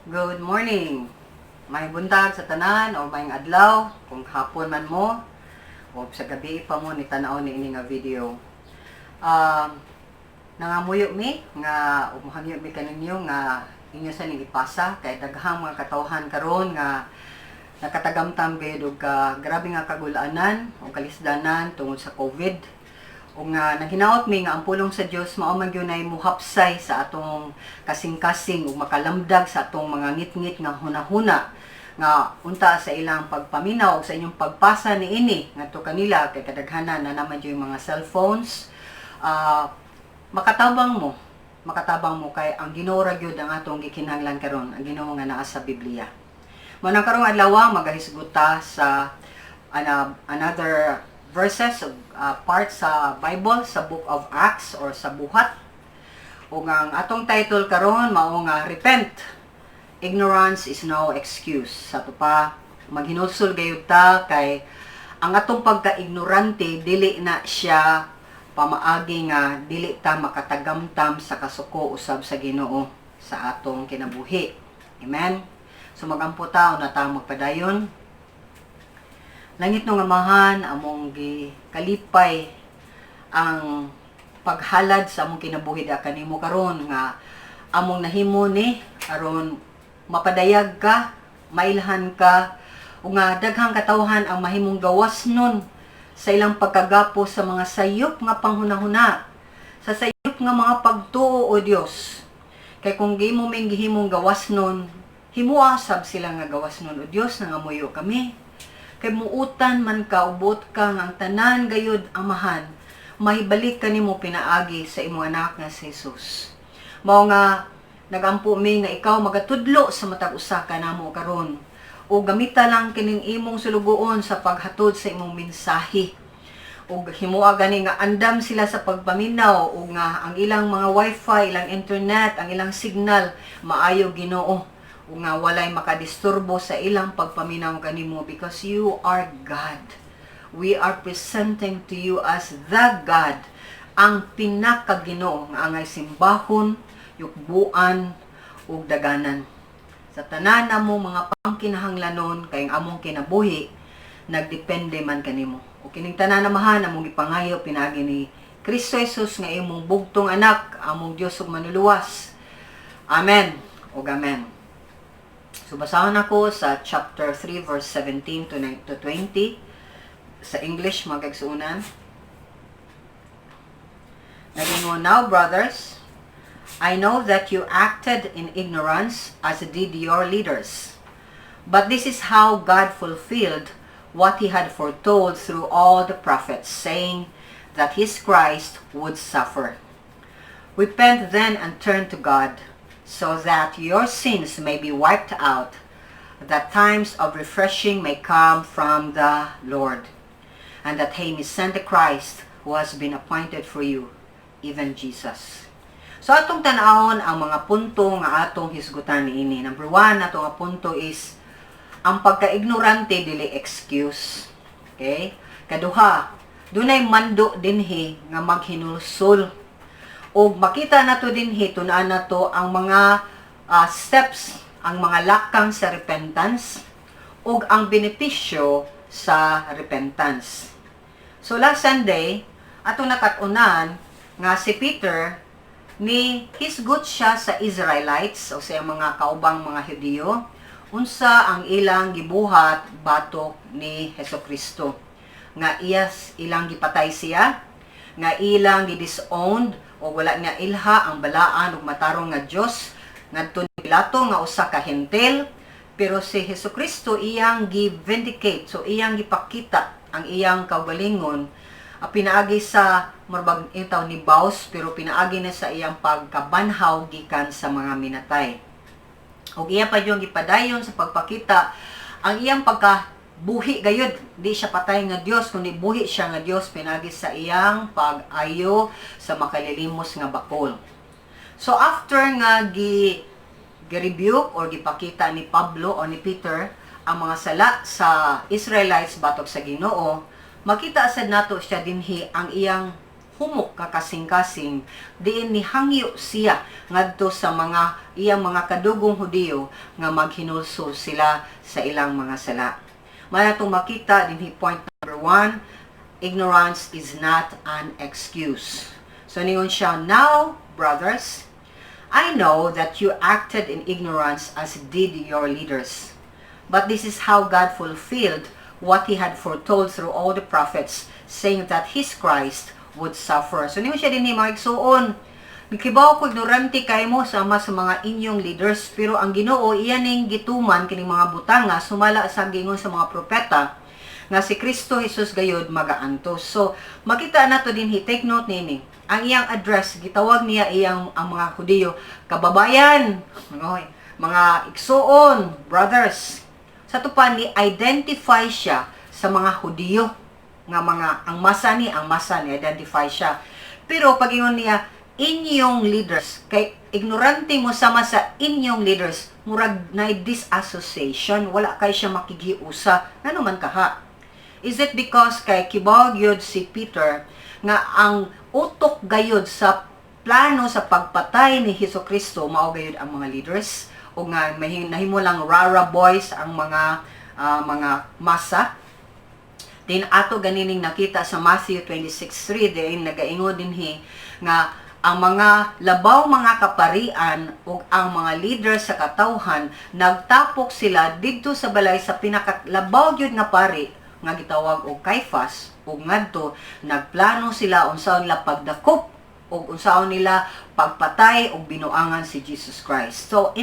Good morning. May buntag sa tanan o may adlaw kung hapon man mo o sa gabi pa mo ni tanaw ni ini nga video. Nangamuyo mi nga umuhangyo mi kaninyo nga inyo sa ning ipasa kay daghang mga katawhan karon nga nakatagamtam gayud og grabe nga kagulanan o kalisdanan tungod sa COVID. O nga naghinaot mi nga ang pulong sa Dios mao man gyud nay muhapsay sa atong kasing-kasing ug makalamdag sa atong mga ngit-ngit nga hunahuna nga unta sa ilang pagpaminaw sa inyong pagpasa niini ngadto kanila kay kadaghanan na naman yung mga cellphones. Makatabang mo kay ang Ginoo ra gyud ang atong gikinahanglan karon, ang Ginoo nga naa sa Biblia. Mao nang karong adlaw magahisguta sa another verses of part sa Bible sa Book of Acts or sa buhat. Ug ang atong title karon mao nga Repent. Ignorance is no excuse. Sa to pa maghinulsol gayud ta kay ang atong pagka-ignorante dili na siya pamaagi nga dili ta makatagamtam sa kasuko usab sa Ginoo sa atong kinabuhi. Amen. So magampo ta na ta magpadayon. Langit ng Amahan, among kalipay ang paghalad sa among kinabuhi da kanimo karon nga among nahimo ni aron mapadayag ka, mailhan ka, o nga daghang katawhan ang mahimong gawas nun sa ilang pagkagapo sa mga sayop nga panghunahuna, sa sayop nga mga pagtuo o Dios. Kay kung gimo ming gihimong gawas nun, himua sab sila nga gawas nun o Dios nangamuyo kami. Kay muutan man ka, ubot ka nga ang tanan gayud Amahan, mahibalik ka nimo pinaagi sa imong anak nga si Jesus. Mao nga nagampo mi nga ikaw magatudlo sa matag usa ka namo karon o gamita lang kining imong sulugoon sa paghatod sa imong mensahe. O himua gani nga andam sila sa pagpaminaw o nga ang ilang mga wifi, ilang internet, ang ilang signal maayo Ginoo. O nga walay makadisturbo sa ilang pagpaminaw kanimo because you are God. We are presenting to you as the God, ang pinakaginoo nga angay simbahon, yukbuan, ug daganan. Sa tanan namo mga pangkinahanglanon kay ang among kinabuhi nagdepende man kanimo. O kining tanan namahan among gipangayo pinaagi ni Kristo Jesus nga imong bugtong anak, among Dios ug manuluwas. Amen. Ug amen. So, basahan ako sa chapter 3, verse 17 to 20. Sa English, magkagsuunan. Nagingo, now, brothers, I know that you acted in ignorance as did your leaders. But this is how God fulfilled what He had foretold through all the prophets, saying that His Christ would suffer. Repent then and turn to God, so that your sins may be wiped out, that times of refreshing may come from the Lord, and that He may send the Christ who has been appointed for you, even Jesus. So atong tanawon ang mga punto nga atong hisgutan niini. Number 1, atong nga punto is ang pagka-ignorante dili excuse. Okay? Kaduha, dunay mando dinhi nga maghinulsol. O makita nato dinhi tunaan nato ang mga steps, ang mga lakang sa repentance ug ang benepisyo sa repentance. So last Sunday ato nakatunan nga si Peter ni hisgot siya sa Israelites o sa mga kaubang mga Hudyo unsa ang ilang gibuhat batok ni Hesukristo, nga ilang gipatay siya, nga ilang gidisowned o wala niya ilha ang balaan ug matarong nga Dios ngadto ni Pilato nga usa ka hentil, pero si Hesukristo iyang gi-vindicate, so iyang gipakita ang iyang kaugalingon pinaagi sa marbag itaw ni Baus, pero pinaagi na sa iyang pagkabanhaw gikan sa mga minatay. Ug iya pa yung gipadayon sa pagpakita ang iyang pagkabuhi gayud, di siya patay nga Dios kundi buhi siya nga Dios pinagi sa iyang pag-ayo sa makalilimos nga bakol. So after nga gi-rebuke or gipakita ni Pablo o ni Peter ang mga sala sa Israelites batok sa Ginoo, makita sad nato siya dinhi ang iyang humok kakasing-kasing, diin ni hangyo siya ngadto sa iyang mga kadugong Hudiyo nga maghinulsol sila sa ilang mga sala. Manatong makita dinhi point number 1, ignorance is not an excuse. So ningon siya, now, brothers, I know that you acted in ignorance as did your leaders. But this is how God fulfilled what He had foretold through all the prophets, saying that His Christ would suffer. So ningon siya din ni mga igsuon, Nikibaw ko ignorante kay mo sama sa mga inyong leaders, pero ang Ginoo iyaning gituman kining mga butang nga sumala sa gingon sa mga propeta nga si Kristo Jesus gayud magaantos. So makita nato din take note nini. Ang iyang address gitawag niya ang mga Hudiyo, kababayan, mga igsuon, brothers. Sa tupan ni identify siya sa mga Hudiyo nga ang masa ni identify siya. Pero pag ingon niya inyong leaders, kay ignorante mo sama sa inyong leaders, murag na disassociation, wala kay siya makigiusa, ngano man kaha. Is it because kay kibaw gyud si Peter nga ang utok gayud sa plano sa pagpatay ni Hesukristo mao gayud ang mga leaders, o nga nahimo lang rara boys ang mga masa. Din ato ganining nakita sa Matthew 26:3 din nagaingon dinhi nga ang mga labaw mga kaparian ug ang mga leader sa katawhan nagtapok sila didto sa balay sa pinakalabaw gyud nga pari nga gitawag og Caiaphas, ug ngadto nagplano sila unsaon nila pagdakop ug unsaon nila pagpatay ug binuangan si Jesus Christ. So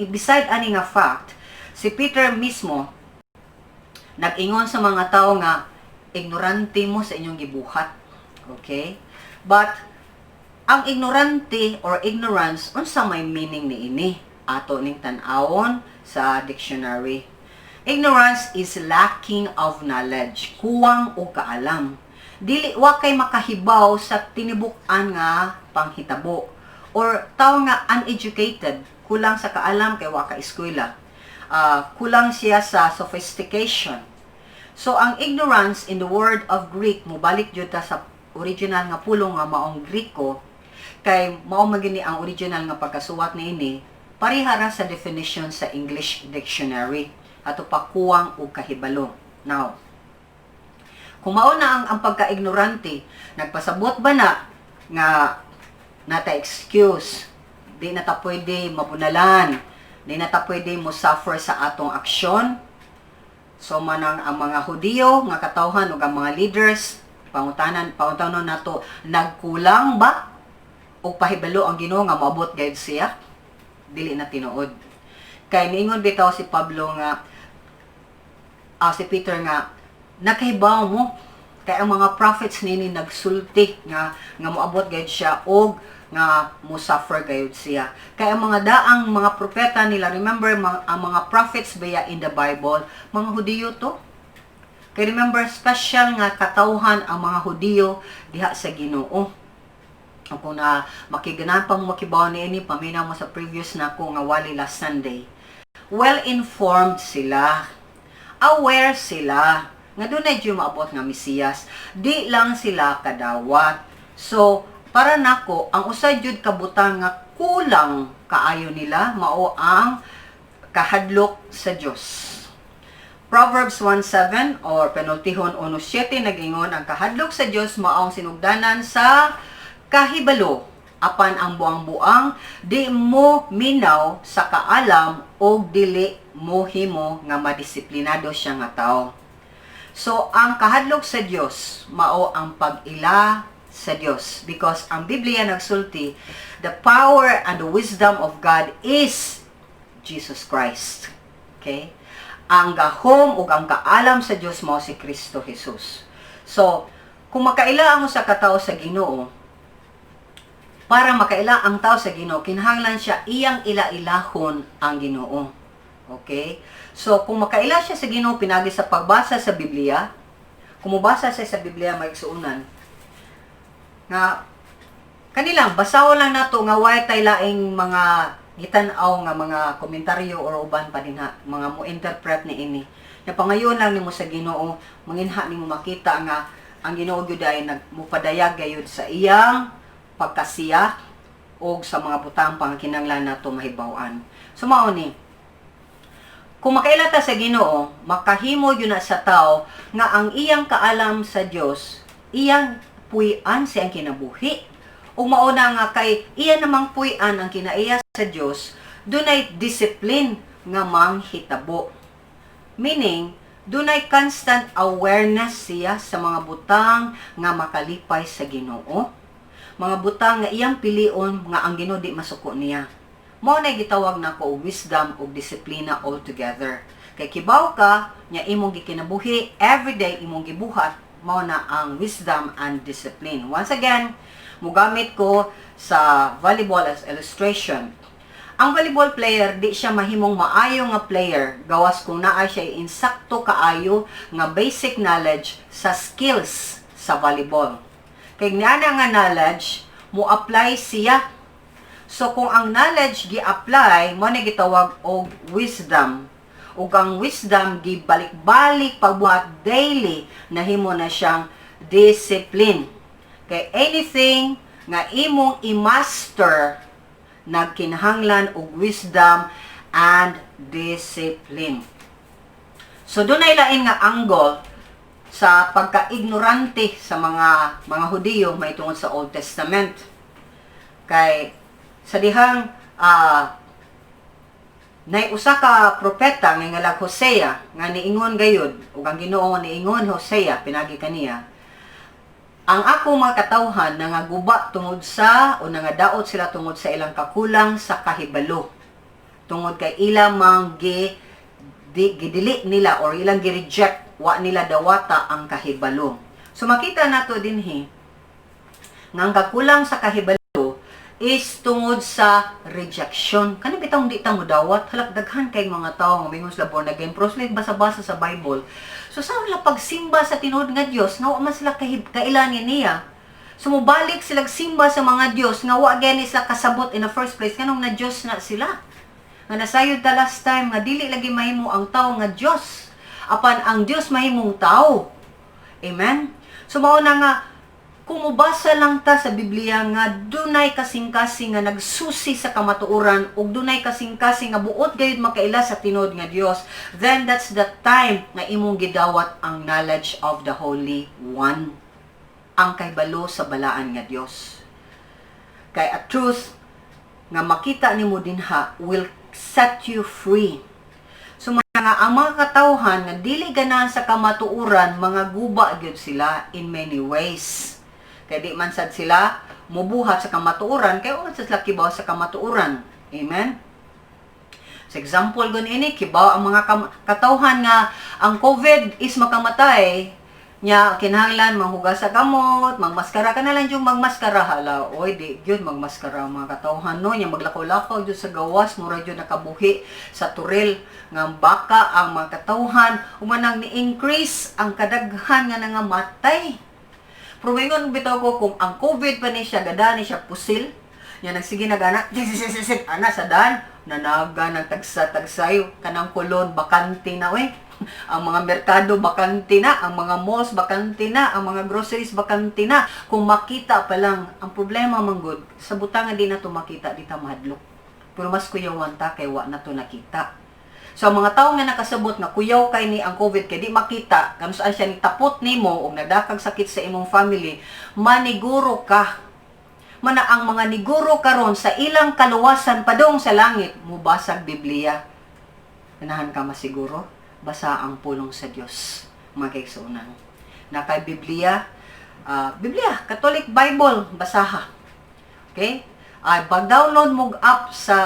beside ani nga fact, si Peter mismo nag-ingon sa mga tao nga ignorante mo sa inyong gibuhat. Okay? But ang ignorante or ignorance, unsa may meaning niini? Ato ning tan-awon sa dictionary. Ignorance is lacking of knowledge, kuwang o kaalam. Dili wa kay makahibaw sa tinibuk-an nga panghitabo. Or tao nga uneducated, kulang sa kaalam kay wa ka eskwela. Kulang siya sa sophistication. So ang ignorance in the word of Greek, mubalik jud ta sa original nga pulong nga maong Griko, kay mao magini ang original nga pagkasuwat niini parihara sa definition sa English dictionary ato pa kuwang ug kahibalo. Now, kung mao na ang pagka-ignorante, nagpasabot ba na nga nata excuse, di na ta pwede mabunalan, di na ta pwede mo suffer sa atong aksyon. So manang ang mga Hudiyo nga katawhan ug ang mga leaders pangutanon nato, nagkulang ba o pahibalo ang Ginoo nga maabot gayud siya? Dili na tinuod. Kay niingon bitaw si Pablo nga si Peter nga nakahibaw mo kay ang mga prophets nini nagsulti nga moabot gayud siya og nga mo suffer gayud siya. Kay ang mga daang mga propeta nila, remember ang mga prophets baya in the Bible, mga Hudiyo to. Kay remember special nga katawhan ang mga Hudiyo diha sa Ginoo. Kung na makiganan pa mo makibaw niini, paminaw mo sa previous na ko nga wali last Sunday. Well-informed sila. Aware sila. Nga doon na dyan maabot nga Mesiyas. Di lang sila kadawat. So, para nako, ang usay jud kabutang nga kulang kaayo nila, mao ang kahadlok sa Dios. Proverbs 1:7 or penultihon 1:7 nag-ingon ang kahadlok sa Dios mao ang sinugdanan sa kahibalo, apan ang buang-buang di mo minaw sa kaalam o dili mo himo nga madisiplinado siya nga tao. So ang kahadlok sa Dios mao ang pag-ila sa Dios, because ang Biblia nagsulti, the power and the wisdom of God is Jesus Christ. Okay? Ang gahom ug ang kaalam sa Dios mao si Kristo Jesus. So kung makaila mo sa katao sa Ginoo, para makaila ang tao sa Ginoo, kinahanglan siya iyang ila-ilahon ang Ginoo. Okay? So, kung makaila siya sa Ginoo, pinagi sa pagbasa sa Biblia, kung mubasa siya sa Biblia, maigsuunan, nga, kanilang, basaw lang nato nga way tay laing mga gitanaw nga mga komentaryo or uban pa din ha, mga mo interpret ni ini. Na pangayon lang nimo sa Ginoo, manginha nimo makita nga ang Ginoo gyud ay nagmupadayag gayud sa iyang pagkasiya o sa mga butang pang kinahanglan nato mahibaw-an. So mao ni, kung makailata sa Ginoo, makahimo yun na sa tao nga ang iyang kaalam sa Dios, iyang puy-an siyang kinabuhi. O mauna nga kay iya namang puy-an ang kinaiya sa Dios, dunay discipline nga manghitabo. Meaning, dunay constant awareness siya sa mga butang nga makalipay sa Ginoo. Mga butang nga iyang pilion nga ang Ginoo di masuko niya. Mao na gitawag nako wisdom ug disiplina all together. Kay kibaw ka nya imong gikinabuhi, everyday imong gibuhat, mao na ang wisdom and discipline. Once again, mugamit ko sa volleyball as illustration. Ang volleyball player, di siya mahimong maayo nga player, gawas kung naa siya insakto kaayo nga basic knowledge sa skills sa volleyball. Kay nga nga knowledge, mo apply siya. So kung ang knowledge gi-apply, mo na gitawag og wisdom. Ug ang wisdom gibalik-balik pagbuhat daily, nahimo na siyang discipline. Kay anything nga imong i-master, nagkinahanglan og wisdom and discipline. So dunay lain nga angle sa pagka-ignorante sa mga Hudiyo may tungod sa Old Testament. Kay sa dihang nay usa ka propeta nga ngalag Hosea nga niingon gayud ug ang Ginoo niingon Hosea pinagi kaniya, ang ako mga katawhan nangaguba tungod sa o nangadaot sila tungod sa ilang kakulang sa kahibalo. Tungod kay ilang gidili nila or ilang gi-reject, wa nila dawata ang kahibalo. So makita nato dinhi nga ang kakulang sa kahibalo is tungod sa rejection. Kani bitang di ta mo dawat, halak daghan kay mga tawo nga mingon sila born again, pero sila basa-basa sa Bible. So sa wala pagsimba sa tinuod nga Dios, nga wa man sila kailanin niya. So mubalik sila simba sa mga Dios nga wa gani sila kasabot in the first place, kanong na Dios na sila. Nga nasayod ta last time nga dili lagi mahimo ang tawo nga Dios, apan ang Dios mahimong tawo. Amen. So mao na nga kung mubasa lang ta sa Biblia nga dunay kasing-kasing nga nagsusi sa kamatuoran ug dunay kasing-kasing nga buot gayud makaila sa tinuod nga Dios, then that's the time nga imong gidawat ang knowledge of the Holy One, ang kahibalo sa balaan nga Dios. Kay a truth nga makita nimo dinha will set you free. So ang mga katawhan nga dili ganahan sa kamatuoran, mga guba gyud sila in many ways. Kaya di man sad sila mubuhat sa kamatuoran, kaya wala sila kibaw sa kamatuoran. Amen? Sa example gun ini, kibaw ang mga katawhan nga ang COVID is makamatay, nya kinahanglan manghugas sa gamot, magmaskara ka na lang yung magmaskara. Hala, oy, di yun magmaskara ang mga katawhan, no? Nya maglakaw-lakaw dyan sa gawas, mura dyan nakabuhi sa turil nga baka ang mga katawhan, umanang ni-increase ang kadaghan nga nangamatay. Pero ngayon bitaw ko kung ang COVID pa ni siya, gada ni siya pusil, niya nagsige nagana, ana sa dan, nanaga ng tagsa-tagsayo, kanang kulon, bakante na we. Ang mga merkado, bakante na, ang mga malls, bakante na, ang mga groceries, bakante na. Kung makita pa lang, ang problema manggod, sa butangan din na to makita, di ta mahadlok. Pero mas kuyawan ta, kay wa na to nakita. So, mga tao nga nakasabot nga kuyaw kay ni ang COVID kay di makita, kung saan siya nitapot nimo o nadakag sakit sa imong family, maniguro ka. Mana ang mga niguro karon sa ilang kaluwasan padong sa langit, mubasag Biblia. Ganahan ka masiguro, basa ang pulong sa Dios, mga kaigsuonan. Na kay Biblia, Biblia, Catholic Bible, basaha. Okay? Pag-download mo app sa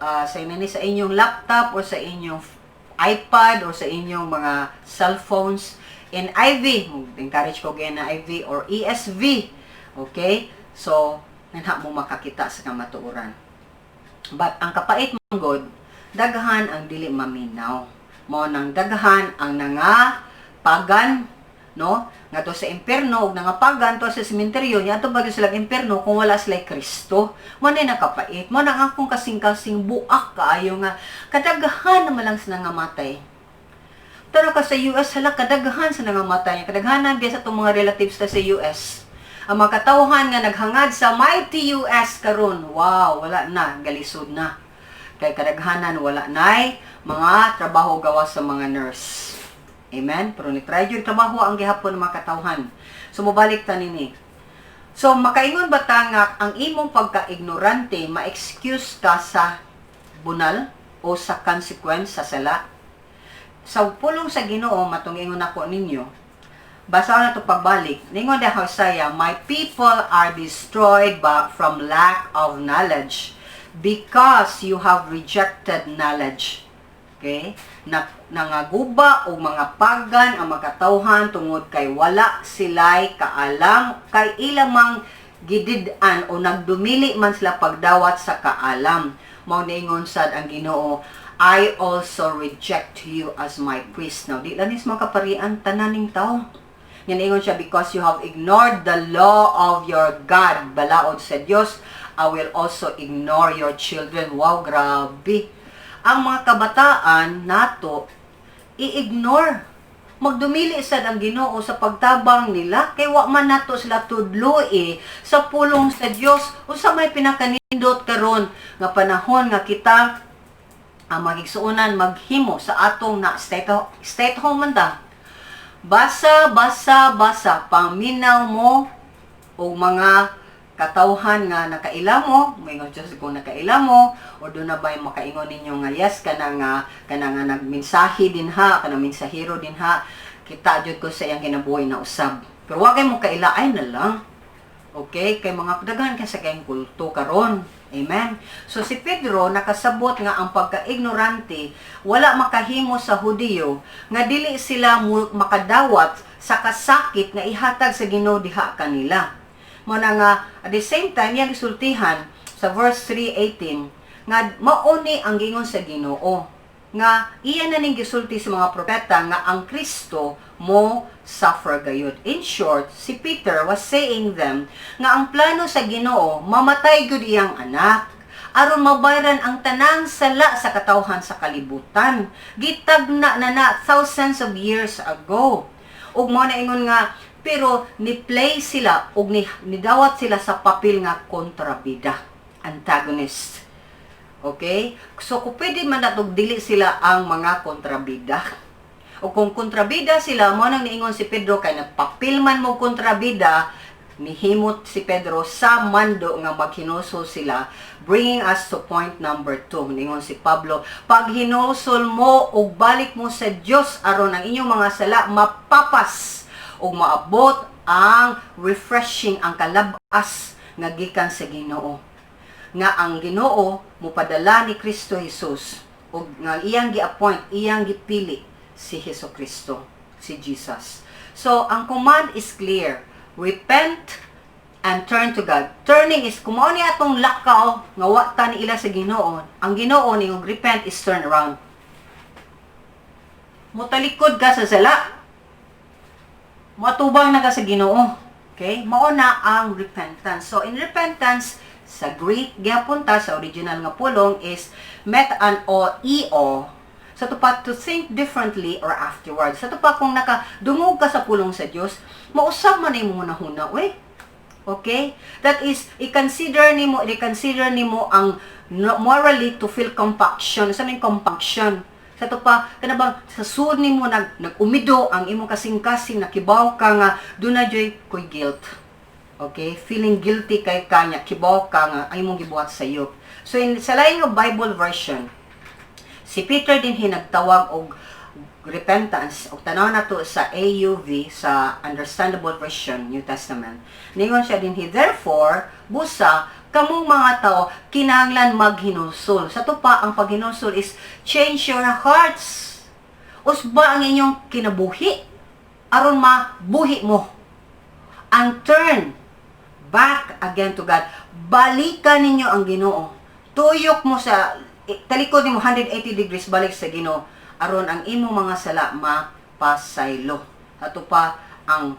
sa inyong laptop o sa inyong iPad o sa inyong mga cellphones in IV, encourage ko again na IV or ESV. Okay? So, nanha mo makakita sa kamatuoran. But ang kapait mong God, daghan ang dili maminaw. Mo nang daghan ang pagan, no? Nga to sa impierno ug nangapagan to sa sementeryo nya to bagyo sila impierno kung wala sila Kristo. Mo na nakapait, mo nang akong kasing-kasing buak kaayo nga kadaghan naman lang sila nga matay. Tara ka sa US, hala, kadaghan sa nangamatay. Kadaghanan biya sa itong mga relatives ta sa US. Ang mga katawhan nga naghangad sa mighty US karon, wow, wala na, galisod na. Kay kadaghanan, wala na mga trabaho gawa sa mga nurse. Amen? Pero ni-try yung trabaho ang gihapon ng mga katawhan. So, mabalik ta nini. So, makaingon ba ta nga ang imong pagka-ignorante, ma-excuse ka sa bunal o sa consequence sa sala? Sa pulong sa Ginoo, matungingon ako ninyo, basa na ito pagbalik, ningon da Hosea, my people are destroyed from lack of knowledge because you have rejected knowledge. Okay? Nangaguba o mga pagan ang makatawhan tungod kay wala sila'y kaalam, kay ilamang gidid-an o nagdumili man sila pagdawat sa kaalam. Mao ningon sad ang Ginoo, I also reject you as my priest. Now, di lanis mga kaparian, tananing tao. Yan ingon siya, because you have ignored the law of your God. Balaod sa Diyos, I will also ignore your children. Wow, grabe. Ang mga kabataan nato, i-ignore. Magdumili sad ang Ginoo sa pagtabang nila, kay wa man nato sila tudlo sa pulong sa Dios. Usa may pinakanindot karon nga panahon nga kita ang magigsuunan maghimo sa atong na stay at home man ta. Basa, paminaw mo og mga katawhan nga nakailamo, may nga Diyos kung nakailamo, o doon na ba yung makaingon ninyo nga yes, kana nga nagmensahe din ha, kana mensahero din ha, kita jud ko sa iyang kinabuhi na usab. Pero wag kay mo kailaay na lang. Okay? Kay mga daghan ka sa kayong kulto karon. Amen? So si Pedro nakasabot nga ang pagka-ignorante, wala makahimo sa Hudiyo, nga dili sila makadawat sa kasakit nga ihatag sa Ginoo diha kanila. Muna nga, at the same time, yung gisultihan sa verse 3:18, nga mauni ang gingon sa Ginoo, nga iyan na ning gisulti sa mga propeta nga ang Kristo mo suffer gayud. In short, si Peter was saying them nga ang plano sa Ginoo, mamatay gud iyang anak, aron mabayaran ang tanang sala sa katawhan sa kalibutan. Gitagna na thousands of years ago. Ug mo na ingon nga, pero ni-play sila o nidawat sila sa papel nga kontrabida, antagonist. Okay? So, kung pwede man natog dili sila ang mga kontrabida. O kung kontrabida sila, mo nang niingon si Pedro, kay nagpapil man mo kontrabida, nihimot si Pedro sa mando nga maghinusol sila, bringing us to point number 2. Niingon si Pablo, pag hinusol mo o balik mo sa Diyos, aron ang inyong mga sala mapapas, o maabot ang refreshing, ang kalabas nga gikan sa Ginoo. Nga ang Ginoo mupadala ni Kristo Jesus o nga iyang gi-appoint, iyang gipili si Hesus Kristo, si Jesus. So ang command is clear. Repent and turn to God. Turning is kung mao ni atong lakaw nga wa ta ni ila sa Ginoo. Ang Ginoo ni repent is turn around. Mutalikod ka sa sala, matubang na ka sa Ginoo. Okay? Mao na ang repentance. So, in repentance, sa Greek, giapunta sa original nga pulong is metan o eo. Sa tupa, to think differently or afterwards. Sa tupa, kung nakadungog ka sa pulong sa Diyos, mausap man mo hunahuna, we. Okay? That is, i-consider nimo ang morally to feel compaction. Sa may compaction? Sa to pa, kanabang sa sud nimo nag-umido ang imong kasing-kasing, nakibaw ka nga duna joy koy guilt. Okay? Feeling guilty kay kanya, kibaw ka nga ay imong gibuhat sa iyo. So sa lain nga Bible version, si Peter din hinagtawag og repentance, og tanaw nato sa AUV, sa Understandable Version, New Testament. Ningon siya din, therefore, busa, kamong mga tao, kinahanglan maghinusol. Sa to pa, ang paghinusol is change your hearts. Usba ang inyong kinabuhi, aron mabuhi mo. And turn back again to God. Balikan ninyo ang Ginoo. Tuyok mo sa, talikod mo 180 degrees balik sa Ginoo, aron ang imong mga sala mapasaylo. Ato pa ang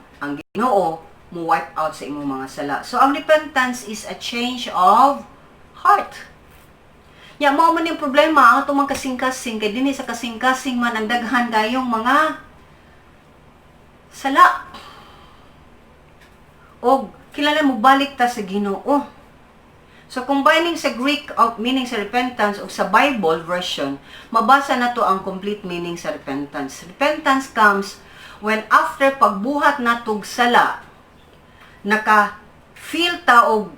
Ginoo mo wipe out sa imong mga sala. So ang repentance is a change of heart. Ya, mao man yung problema, ang itong mga kasing-kasing, kay dinhi sa kasing-kasing man ang daghan kayong mga sala. O, kilala mo balik ta sa Ginoo. So, combining sa Greek of meaning sa repentance o sa Bible version, mabasa na to ang complete meaning sa repentance. Repentance comes when after pagbuhat natog sala, naka-feel ta og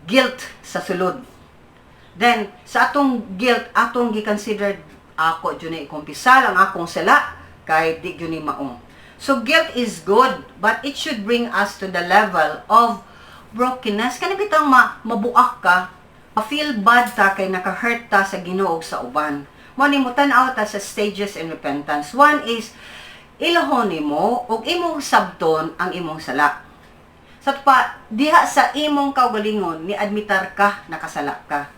guilt sa sulod. Then, sa atong guilt, atong gi-considered ako dyan ikumpisal ang akong sala, kay di dyan maong. So, guilt is good, but it should bring us to the level of brokenness. Kaya bitang mabuak ka, ma-feel bad ta kay naka-hurt ta sa Ginoo sa uban. Mo ni mo tan-aw ta sa stages in repentance. One is, ilahon nimo og imong sabton ang imong sala. Sa pa, diha sa imong kaugalingon, ni admitar ka, nakasala ka.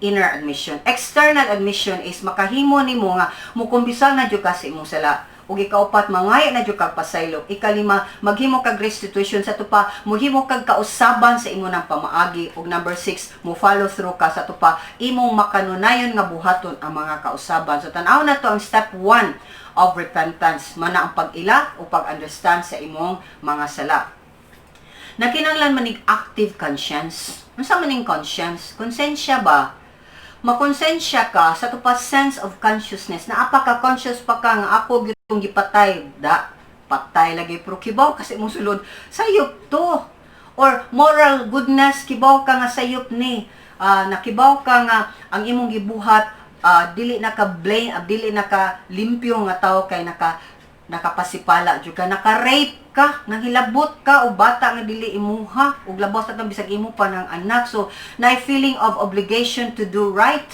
Inner admission. External admission is makahimo nimo nga mukumbisal na jud ka sa imong sala. Ug ikaupat, mangaya na jud kag pasaylo. Ikalima, maghimo kag restitution. Sa tupa, muhimo kag kausaban sa imo ng pamaagi. Ug number 6, mo follow through ka. Sa tupa, imong makanunayon nga buhaton ang mga kausaban. So tan-aw na to ang step 1 of repentance. Mana ang pag-ila o pag-understand sa imong mga sala. Nakinanglan manig active conscience. Ano sa maning conscience? Konsensya ba? Makonsensya ka sa tupa sense of consciousness na apa ka conscious pa ka nga ako gitong gipatay da patay lagi pero kibaw kasi mong sulod sayop to, or moral goodness kibaw ka nga sayop ni nakibaw ka nga ang imong gibuhat dili naka blame dili naka limpyo nga tao kay nakapasipala jud ka, naka-rape ka, nanghilabot ka o bata nga dili imuha ug labas ta bisag imo pa ng anak. So na feeling of obligation to do right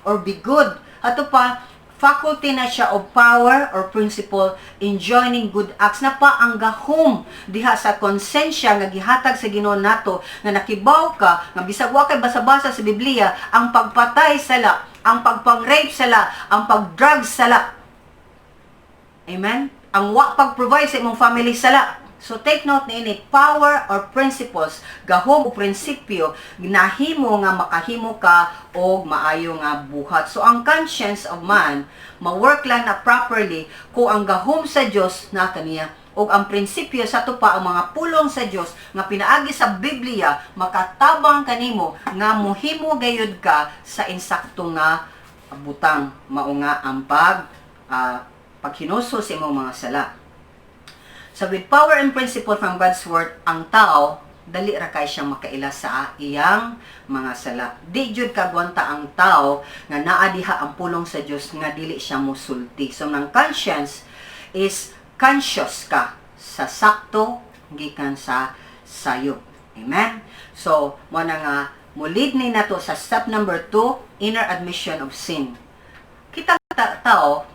or be good. Ato pa faculty na siya of power or principle in joining good acts na pa ang gahom diha sa konsensya nga gihatag sa Ginoo nato nga nakibaw ka nga bisag wa kay basa-basa sa Biblia ang pagpatay sala, ang pagpang-rape sala, ang pag-drug sala. Amen? Ang wa pag-provide sa imong family sala. So take note na ini, power or principles, gahom o prinsipyo, ginahimo nga makahimo ka o maayo nga buhat. So ang conscience of man, ma-work lang na properly kung ang gahom sa Dios na kaniya o ang prinsipyo sa tupa ang mga pulong sa Dios nga pinaagi sa Biblia, makatabang kanimo nga mohimo gayud ka sa insakto nga butang. Mao nga ang paghinuso sa imong mga sala. So with power and principle from God's word, ang tao dali ra kay siyang makaila sa iyang mga sala. Di jud kagwanta ang tao nga naa diha ang pulong sa Dios nga dili siya mosulti. So nang conscience is conscious ka sa sakto gikan sa sayop. Amen. So mo na nga mulid ni nato sa step number 2, inner admission of sin. Kita tao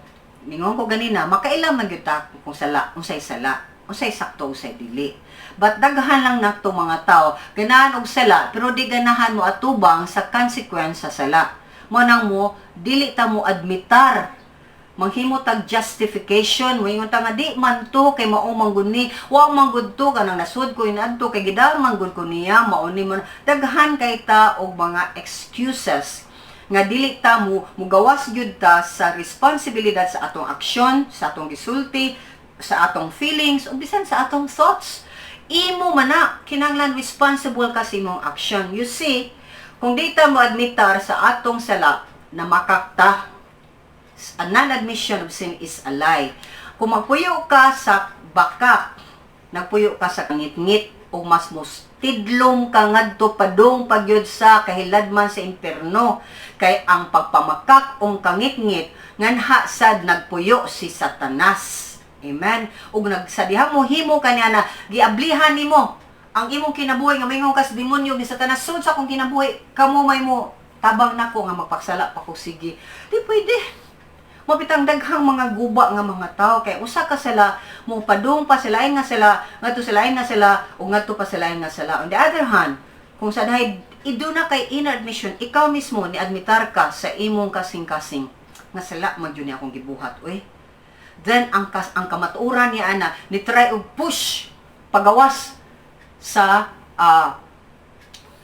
ningon ko ganina, makailang man gyud ta kung unsay sala, unsay sakto, unsay dili. But daghan lang nato mga tao ganahan og sala pero di ganahan mo atubang sa consequence sa sala. Mo nang mo dili ta mo admitar, manghimo tag justification, moingon ta nga di man to kay mao man gud ni, wa man gud to kanang nasud ko inadto kay gidang man gud ko niya, mao ni man daghan kay ta og mga excuses nga dili ta mo mugawas gyud ta sa responsibilidad sa atong aksyon, sa atong gisulti, sa atong feelings, o bisan sa atong thoughts. Imo man na kinahanglan responsible ka sa imong action. You see, kung di ta mo admitar sa atong sala na makakta, a non-admission of sin is a lie. Kung magpuyo ka sa bakak, nagpuyo ka sa ngit-ngit, o mas tidlong ka ngadto padung pagyud sa kahiladman sa imperno, kay ang pagpamakak ong kangit-ngit nganha sad nagpuyo si Satanas. Amen. Ug nagsadiha mo himo kaniya na giablihan nimo ang imong kinabuhi nga mayingon ka sa demonyo ni Satanas, sud sa akong kinabuhi kamo may mo tabang nako nga magpaksala pa ko, sige. Di pwede. Mabitang daghang mga guba nga mga tao kay usa ka sila mo padung pa sila nga sila ngadto sila nga sila ug ngadto pa sila nga sila. On the other hand, kung sa dahay iduna kay inner admission, ikaw mismo ni admitar ka sa imong kasing-kasing nga sala man jud ni akong gibuhat, oy. Then ang kamatuoran niya ana ni try og push pagawas sa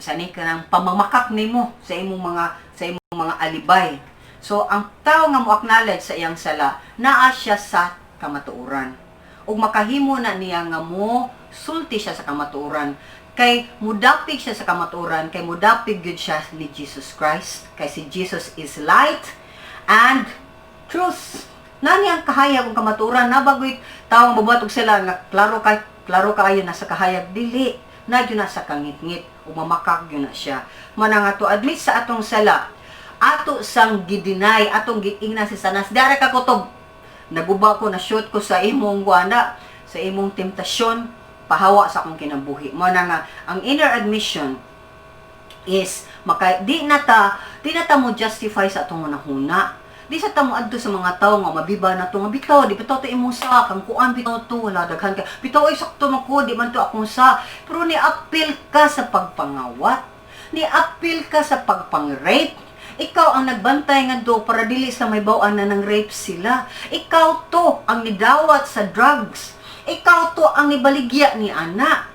sa ni kanang pamamakak nimo sa imong mga sa imong mga alibay. So ang tao nga mo acknowledge sa iyang sala, naa siya sa kamatuoran. Ug makahimo na niya nga mo sulti siya sa kamatuoran. Kay mudapig siya sa kamatuoran, kay mudapig gyud siya ni Jesus Christ. Kay si Jesus is light and truth. Nani ang kahayag ug kamatuoran na bagoy tawo mabuhat og sila nga klaro kaayo na sa kahayag dili na gyud na sa kangit-ngit ug mamakak gyud na siya. Mana nga to admit sa atong sala, ato sang gidinay, atong giingna si Sanas. Dara ka kutob. Naguba ko na shoot ko sa imong guana, sa imong temptasyon, pahawa sa akong kinabuhi. Mana nga ang inner admission is di na ta mo justify sa atong hunahuna. Di sa tamo adto sa mga tao nga mabiba na to nga bitaw di bitaw to imong sa kang kuan bitaw to wala daghan ka bitaw ay sakto man ko di man to akong sa pero ni appeal ka sa pagpangawat, ni appeal ka sa pagpang-rape. Ikaw ang nagbantay nga do para dili sa may bawaan na ng rape sila. Ikaw to ang nidawat sa drugs. Ikaw to ang nibaligya ni ana.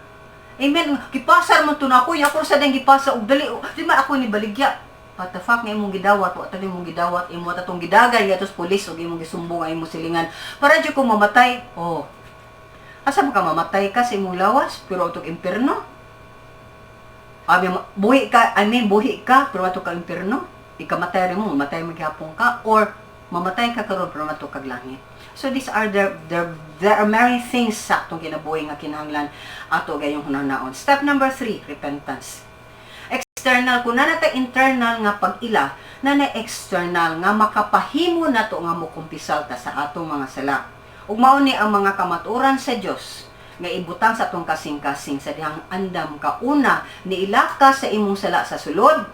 Amen. Gipasar mo to na ako, ako sa dang gipasa og dali di man ako nibaligya. What the fuck nga imong gidawat, wa tani imong gidawat, imo tatong gidagan gatos pulis ug imong gisumbong ay imong silingan. Para jud ko mamatay. Oh. Asa man ka mamatay ka sa imong lawas pero utok impierno? Buhi ka pero ato ka impierno. Ikamatay rin mo, mamatay maghapon ka, or mamatay ka karon pero matukag langit. So these are there are many things sa atong kinabuhi nga kinahanglan ato gayong hunahon. Step number 3, repentance. External, kung nanata internal nga pag-ila, na external nga makapahimo nato nga mukumpisal ta sa atong mga sala. Ug mao ni ang mga kamatuoran sa Dios nga ibutang sa atong kasing-kasing sa dihang andam ka una ni ilaka sa imong sala sa sulod.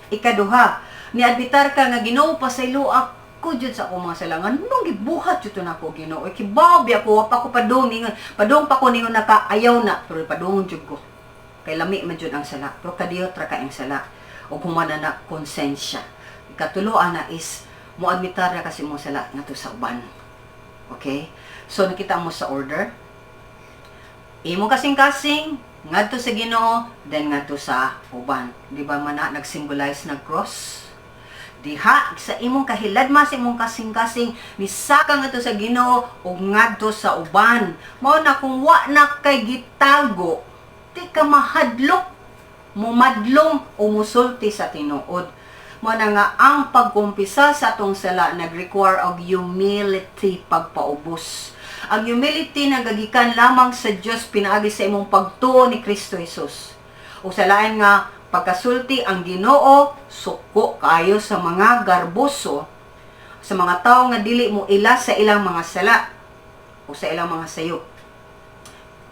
Ikaduha, ni adbitar ka nga Ginoo pasaylo ako jud sa akong mga salangan nung gibuhat jud na ako Ginoo kibabi ako pa ko padung pa ko ningon nakaayaw na pero padung jud ko kay lami man jud ang sala pero kadiyot ra ka ang sala ug humana na konsensya. Ikatuloan na is mo admitar ra kasi mo sala ngadto sa uban. Okay, so nakita mo sa order imo kasing-kasing ngadto sa Ginoo then ngadto sa uban. Di ba man na nag-symbolize na cross? Diha sa imong kahiladma sa imong kasing-kasing misaka ngadto sa Ginoo ug ngadto sa uban. Mao na kung wa na kay gitago, di ka mahadlok, mumadlong o musulti sa tinuod. Mao na nga ang pagkumpisa sa atong sala nag-require og humility, pagpaubos. Ang humility nagagikan lamang sa Dios pinaagi sa imong pagtuo ni Kristo Jesus. O sa lain nga pagkasulti ang Ginoo suko kayo sa mga garboso, sa mga tao nga dili mo ila sa ilang mga sala o sa ilang mga sayo.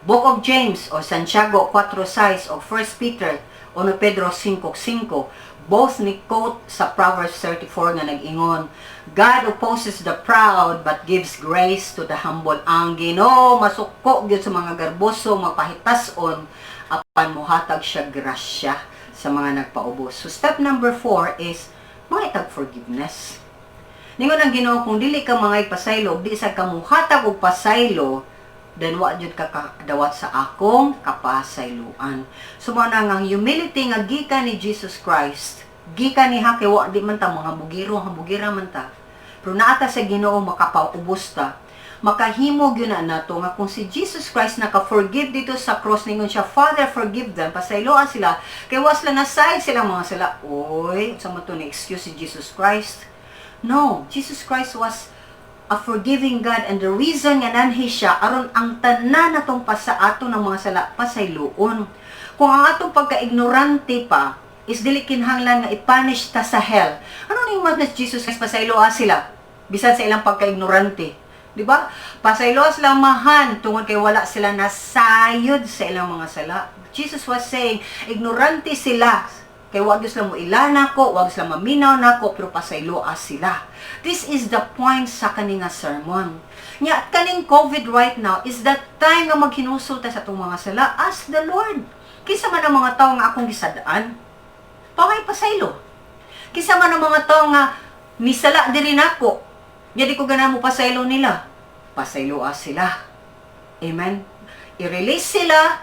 Book of James o Santiago 4:6 o 1 Peter o Pedro 5:5 both ni quote sa Proverbs 34 nga nag-ingon, God opposes the proud but gives grace to the humble. Ang Ginoo masuko gyud sa mga garboso, magpahitason apan mohatag siya grasya sa mga nagpaubos. So step number 4 is mangitag forgiveness. Ningon ang Ginoo kung dili ka mga ipasaylo, di sa kamuhatag og pasaylo, then wa jud ka kadawat sa akong kapasayloan. So mao na nga humility nga gikan ni Jesus Christ, gikan ni kay wa di man ta mga bugira man ta. Pero naata sa Ginoo makapaubos ta. Makahimo gyud na nato nga kung si Jesus Christ naka-forgive dito sa cross ningon siya, Father forgive them, pasayloan sila kay was la nasayod sila mga sila. Oy, sa mo to ni excuse si Jesus Christ? No, Jesus Christ was a forgiving God and the reason nga nanhi siya aron ang tanan natong pasaato ng mga sala pasayloon. Kung ang atong pagka-ignorante pa is dili kinahanglan nga i-punish ta sa hell. Ano ning mas Jesus Christ pasayloa sila bisan sa ilang pagka-ignorante? Di ba? Pasayloas lamahan tungod kay wala sila nasayod sa ilang mga sala. Jesus was saying, ignorante sila. Kay wag sila mo ilana ko, wag sila maminaw nako, pero pasayloas sila. This is the point sa kaninga sermon. Nya kaning COVID right now is the time nga maghinusulta sa itong mga sala. Ask the Lord. Kisa man ang mga tao nga akong gisadaan, pangay pasaylo. Kisa man ang mga tao nga nisala diri nako, nya di ko ganahan mo pasaylo nila. Pasayloa sila. Amen. I-release sila,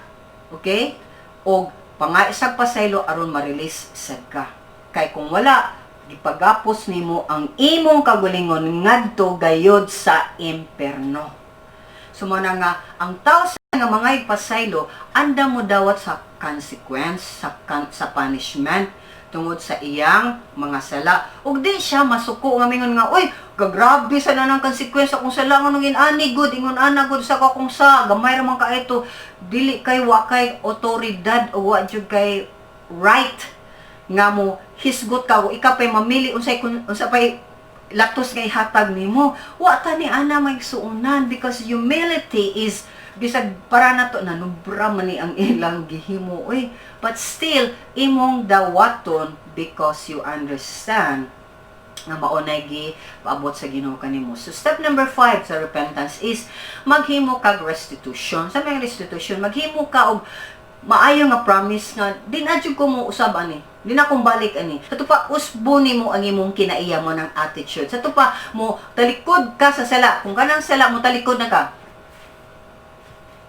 okay? O pangaisag pasaylo aron ma-release sad ka. Kay kung wala, gipagapos nimo ang imong kagalingon ngadto gayod sa imperno. So mo na nga ang tao sa nga mga ipasaylo anda mo dawat sa consequence, sa punishment tungod sa iyang mga sala. Ug di siya masuko nga mingon nga, oy, gagrabe sa nanang consequence akong sala nga nung inani good, ingon ana good sa kakong sa gamay ra man ka ito, dili kay wa kay otoridad o wa jud kay right nga mo hisgot ka o ikaw pay mamili unsa pay latos nga ihatag nimo. Wa ta ni ana magsuunan because humility is bisag para nato na nubra man ni ang ilang gihimo but still imong dawaton because you understand nga maunay gi paabot sa Ginoo kanimo. So step number 5 sa repentance is maghimo kag restitution. Sa may restitution maghimo ka og maayo nga promise nga di na jud ko mo usab ani, di na kong balik ani. Sa tupa usbo nimo ang imong kinaiya mo ng attitude. Sa tupa mo talikod ka sa sala, kung kanang sala mo talikod na ka,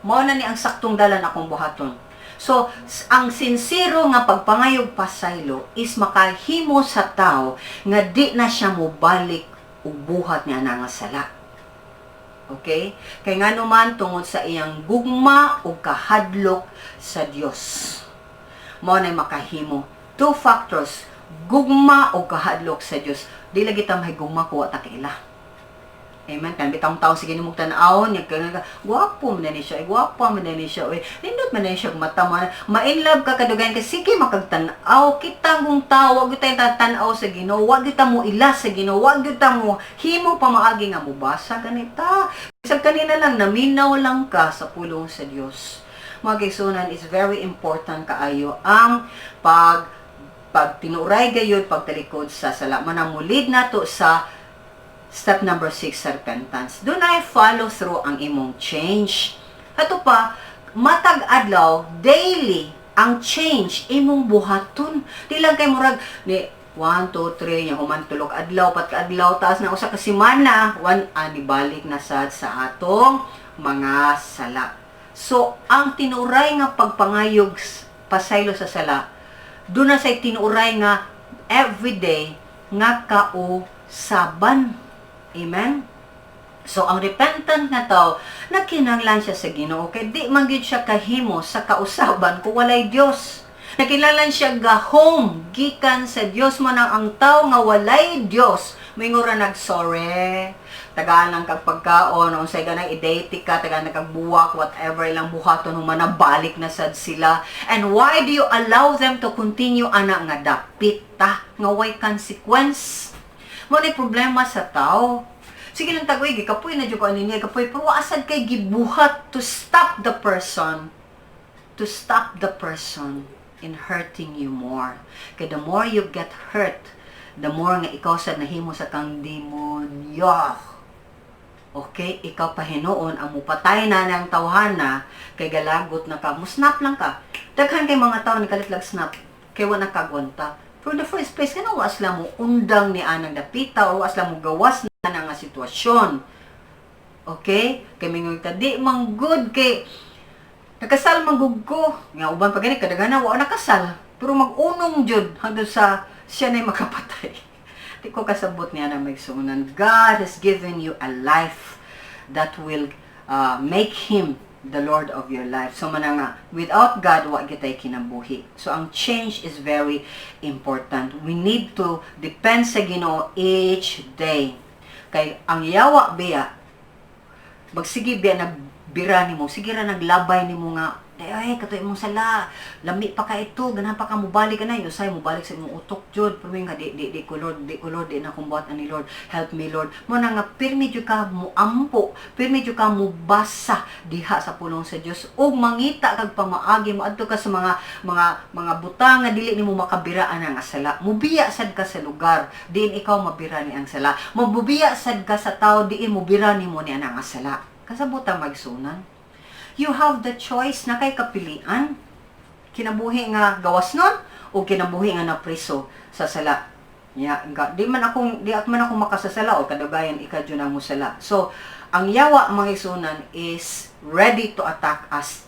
mao na ni ang saktong dalan akong buhaton. So ang sincero nga pagpangayog pasaylo is makahimo sa tao nga di na siya mobalik og buhat niya nga sala. Okay? Kay ngano man tungod sa iyang gugma o kahadlok sa Dios. Mao na makahimo. 2 factors, gugma o kahadlok sa Dios. Di lagi ta may gugma ko ta kaila. Amen. Kan bitang tao sige nimong tan-aw nya gwapo man ni siya, gwapo man ni siya. Nindot man ni siya mata man. Ma-in love ka kadugayan kay sige makagtan-aw kita mong tao, wag gyud tan-aw sa Ginoo, wag gyud mo ilas sa Ginoo, wag gyud mo himo pamaagi nga mobasa ganita. Bisag kanina lang naminaw lang ka sa pulong sa Dios. Mga kaigsunan, is very important kaayo ang pag tinuray gayud pagtalikod sa sala. Manamulid nato sa step number 6 sa repentance. Doon ay follow through ang imong change. Ato pa, matag adlaw, daily, ang change, imong buhaton. Di lang kay murag, ni 1, 2, 3, yung human tulog adlaw, pat adlaw, taas na usa ka semana, balik na sad sa atong mga sala. So, ang tinuray nga pagpangayog pasaylo sa sala, doon na say tinuray nga everyday nga kausaban. Amen? So, ang repentant na tao, nagkinahanglan siya sa Ginoo kay di man gyud siya kahimo sa kausaban kung walay Dios. Nakinahanglan siya gahom gikan sa Dios man ang tao nga walay Dios. Mingura nag-sorry, tagaan lang kag pagkaon, unsay ganang i-date ka, tagaan kag buwak, whatever ilang buhaton manabalik na sad sila. And why do you allow them to continue ana nga dapit ta nga way consequence? Mo ni problema sa tao. Sige lang tagoy gikapoy na jud ko ani kapoy pero asad kay gibuhat to stop the person. To stop the person in hurting you more. Kay the more you get hurt, the more nga ikaw sad nahimo sa kang demonyo. Okay, ikaw pa hinuon ang mupatay na ng tawhana kay galagot na ka, musnap lang ka. Daghan kay mga tao ni kalitlag snap kay wa nakagwanta. For the first place, kaya was lang mo undang ni anang dapita o was lang mo gawas na nga sitwasyon. Okay? Kaya mingon ka, di mang good kay nakasal manggug ko. Nga uban pa gani, kadagana, wa nakasal. Pero mag-unong jud hanggang sa siya na'y makapatay. Di ko kasabot niya na magsuunan. God has given you a life that will make Him the Lord of your life. So man nga, without God, wa kitay kinabuhi. So ang change is very important. We need to depend sa Ginoo each day. Kay ang yawa biya, magsige biya nagbira nimo, sige ra naglabay nimo nga, ay katoy imong sala, lami pa ka ito, ganahan pa ka mobalik ka na, usay mobalik sa imong utok jud, pero nga di ko Lord, di na kumbuhat ani Lord, help me Lord. Mo na nga pirmi jud ka mo ampo, pirmi jud ka mo basa diha sa pulong sa Dios ug mangita kag pamaagi mo adto ka sa mga butang nga dili nimo makabiraan nga sala. Mubiya sad ka sa lugar, diin ikaw mabira ni ang sala. Mabubiya sad ka sa tao, diin mo bira nimo ni ana nga sala. Kasabuta magsunan. You have the choice na kay kapilian. Kinabuhi nga gawas nun o kinabuhi nga napriso sa sala. Di man ako makasasala o kadagayan ikadyo na mo sala. So, ang yawa mga isunan is ready to attack us.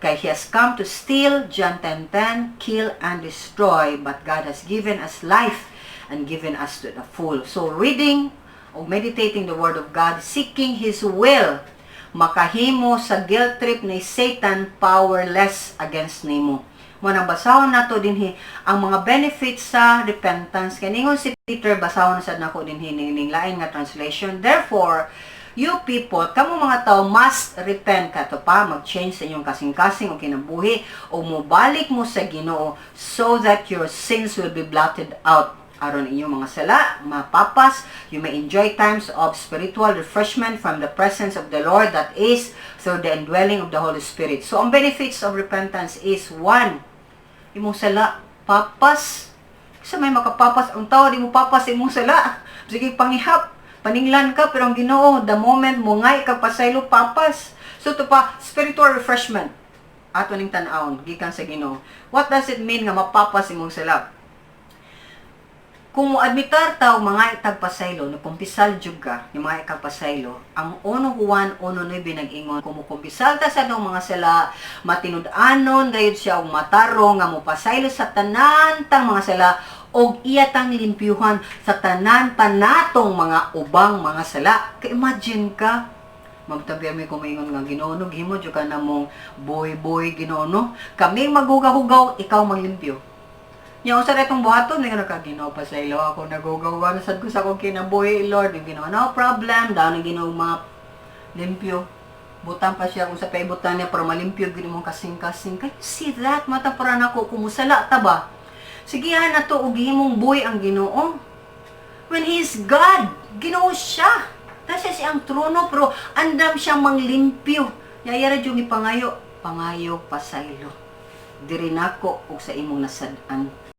Kay He has come to steal, John 10:10, kill and destroy, but God has given us life and given us to the full. So reading o meditating the Word of God, seeking His will, makahimo sa guilt trip ni Satan powerless against nimo. Mo nang basahon nato dinhi ang mga benefits sa repentance. Kaningon si Peter, basahon sad nako dinhi ning lain nga translation. Therefore, you people, kamo mga tao, must repent kato pa, mag-change sa inyong kasing-kasing o kinabuhi o mubalik mo sa Ginoo so that your sins will be blotted out. Aron inyong mga sala, mapapas, you may enjoy times of spiritual refreshment from the presence of the Lord, that is, through the indwelling of the Holy Spirit. So, ang benefits of repentance is, 1, imong sala, papas. Kasi may makapapas, ang tao, di mo papas imong sala. Sige, pangihap, paninglan ka, pero ang Ginoo, the moment mo nga, ikapasaylo, papas. So, ito pa, spiritual refreshment. Ato ning tan-awon, gikan sa Ginoo. What does it mean nga mapapas imong sala? Kung mo-admitar tao mga itagpasaylo, nakumpisal jud ka, yung mga ikagpasaylo, ang 1 Juan 1:9 nag-ingon, kung mukumpisal ta sa nung mga sala, matinud-anon, gayud siya og matarong, nga mupasaylo sa tanan tang mga sala, og iya tang limpyuhan sa tanan pa natong mga ubang mga sala. Ka-imagine ka, magtabi may kumingon nga Ginoo, gihimo jud ka namong boy Ginoo, kami maghugaw-hugaw, ikaw maglimpyo. Nya usa retong buhaton nga Ginoo pasaylo ako nagugawan sad ko sa akong kinabuhi Lord Ginoo, no problem daw ni Ginoo limpyo butang pa siya kung sa paibutan niya para malimpyo gid imong kasing-kasing. Kay see that mata para nako kumusala ta ba, sige ha na to og himong buhi ang Ginoo when He is God. Ginoo siya, nasa siyang trono pero andam siya manglimpyo. Yayara jud ipangayo pasaylo diri nako og sa imong nasad-an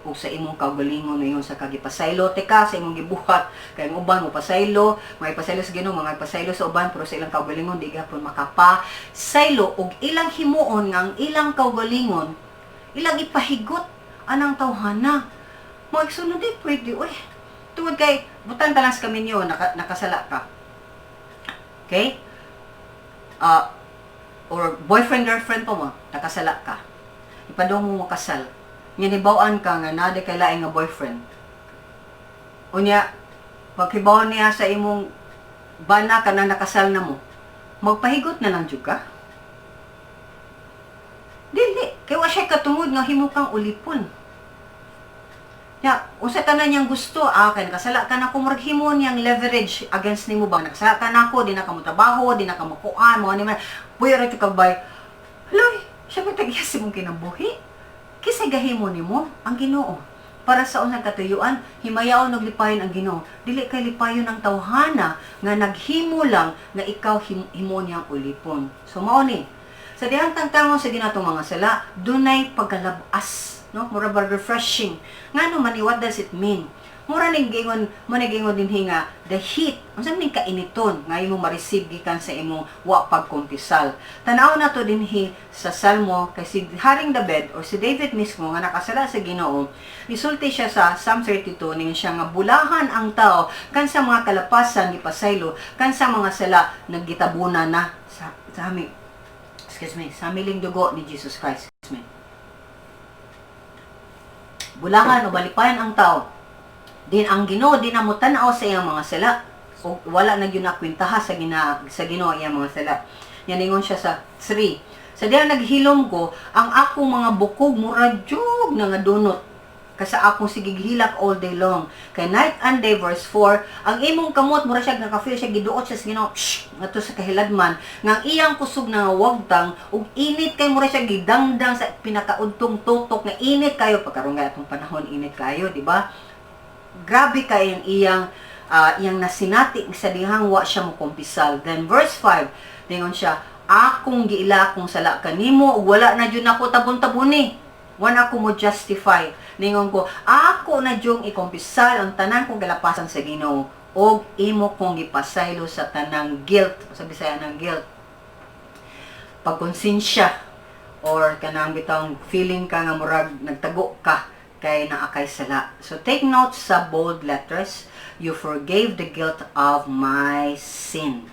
o sa imong kaugalingon ngayon sa kagipasaylo teka sa imong gibuhat kay ang uban mo pasaylo, may pasaylo sa Ginoo, mga pasaylo sa uban pero sa ilang kaugalingon di gapon makapasaylo og ilang himuon nga ang ilang kaugalingon ilang ipahigot anang tawhana magsunod di pwede tungod kay butang talang sa kaminyo nakasala ka, okay, or boyfriend girlfriend po mo nakasala ka, ipadong mo makasal. Nyanibawaan ka nga nade kay laing nga boyfriend. Unya, paghibaw niya sa imong bana ka na nakasal na mo, magpahigot na lang jud ka. Dili, kay wa siya katungod nga himo kang ulipon. Ya, usa tanan niyang gusto, kay nakasala ka na ko murag himo niyang leverage against nimo ba nakasala ka na ko, di na ka mo trabaho, di na ka mo kuan, mo ani man. Puyo ra jud kag bay. Loy, siya ba tagyas imong kinabuhi? Kisay gahimo nimo ang Ginoo para sa unsang katuyuan, himayaon og lipayon ang Ginoo, dili kay lipayon ang tawhana nga naghimo lang nga ikaw himo niyang ulipon. So mao ni sa dihang tangtangon sa ginatong mga sala, dunay pagkalabas, no, mura ba refreshing. Ngano man what does it mean? Mura ning gingon, mo nagingon dinhi nga the heat, unsa ning kainiton nga imong ma-receive gikan sa imong wa pagkumpisal. Tan-aw na to dinhi sa Salmo kay si Haring David or si David mismo nga nakasala sa Ginoo. Isulti siya sa Psalm 32 ning siya nga bulahan ang tao kan sa mga kalapasan gipasaylo, kan sa mga sala naggitabuna na sa aming sa miling dugo ni Jesus Christ. Bulahan o balipayan ang tao. Din ang Ginoo di na mo tan-aw sa iyang mga sala o wala na gyud nakwintaha sa Ginoo iyang mga sala. Yan ingon siya sa 3. Sa diha naghilom ko ang akong mga bukog mura jug na nga dunot kasa akong sige gihilak all day long. Kay night and day verse 4, ang imong kamot mura siya naka-feel siya giduot siya sa Ginoo ngadto sa kahiladman nga iyang kusog na wagtang ug init kay mura siya gidangdang sa pinakaudtong tutok nga init kayo pagkaron nga atong panahon init kayo, di ba? Grabe kay iyang nasinati sa dihang wa siya mo kumpisal. Then verse 5, dingon siya, akong giila akong sala kanimo ug wala na jud nako tabon-tabuni. Wan ako mo justify. Ningon ko, ako na jud ikumpisal ang tanan kong galapasan sa Ginoo og imo kong gipasaylo sa tanang guilt. Sa Bisaya ng guilt. Pagkonsensya or kanang bitang feeling ka nga murag nagtago ka kay naakay sala. So take note sa bold letters, you forgave the guilt of my sin.